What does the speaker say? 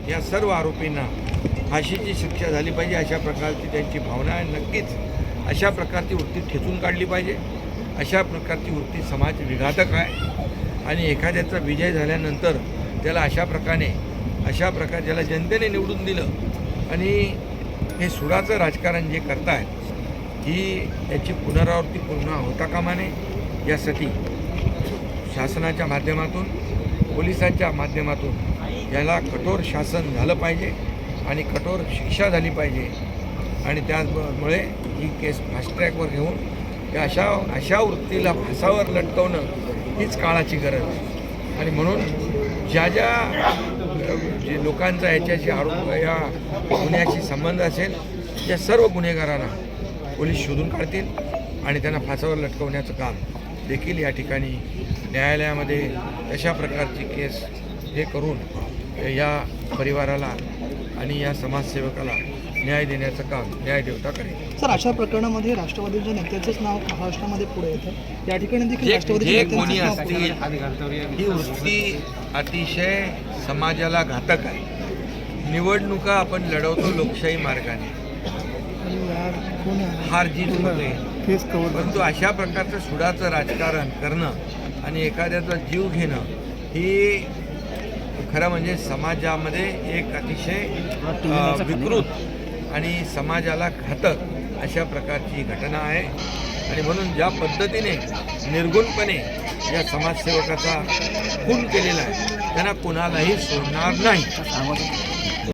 या सर्व आरोपींना फाशीची शिक्षा झाली पाहिजे अशा प्रकारची त्यांची भावना आहे. नक्कीच अशा प्रकारची वृत्ती ठेचून काढली पाहिजे. अशा प्रकारची वृत्ती समाज विघातक आहे आणि एखाद्याचा विजय झाल्यानंतर त्याला अशा प्रकारे ज्याला जनतेने निवडून दिलं आणि हे सुडाचं राजकारण जे करतायत ही याची पुनरावृत्ती पुन्हा होता कामा नये. यासाठी शासनाच्या माध्यमातून पोलिसांच्या माध्यमातून याला कठोर शासन झालं पाहिजे आणि कठोर शिक्षा झाली पाहिजे आणि त्यामुळे ही केस फास्ट ट्रॅकवर घेऊन या अशा वृत्तीला फासावर लटकवणं हीच काळाची गरज आहे. आणि म्हणून ज्या जे लोकांचा याच्याशी या गुन्ह्याशी संबंध असेल या सर्व गुन्हेगारांना पोलीस शोधून काढतील आणि त्यांना फासावर लटकवण्याचं काम देखील या ठिकाणी न्यायालयामध्ये तशा प्रकारची केस हे करून या परिवाराला आणि या समाजसेवकाला न्याय देण्याचं काम न्यायदेवता करेल. सर, अशा प्रकरणामध्ये राष्ट्रवादीच्या नेत्याचंच नाव महाराष्ट्रामध्ये पुढे येतं. या ठिकाणी देखील जे कोणी असतील ही वृत्ती अतिशय समाजाला घातक आहे. निवडणुका आपण लढवतो लोकशाही मार्गाने, हार जीत होते, परंतु अशा प्रकारचं सुडाचं राजकारण करणं आणि एखाद्याचा जीव घेणं ही खरं म्हणजे समाजामध्ये एक अतिशय विकृत आणि समाजाला घातक अशा प्रकारची घटना आहे. आणि म्हणून ज्या पद्धतीने निर्गुणपणे या समाजसेवकाचा खून केलेला आहे त्यांना कुणालाही सोडणार नाही.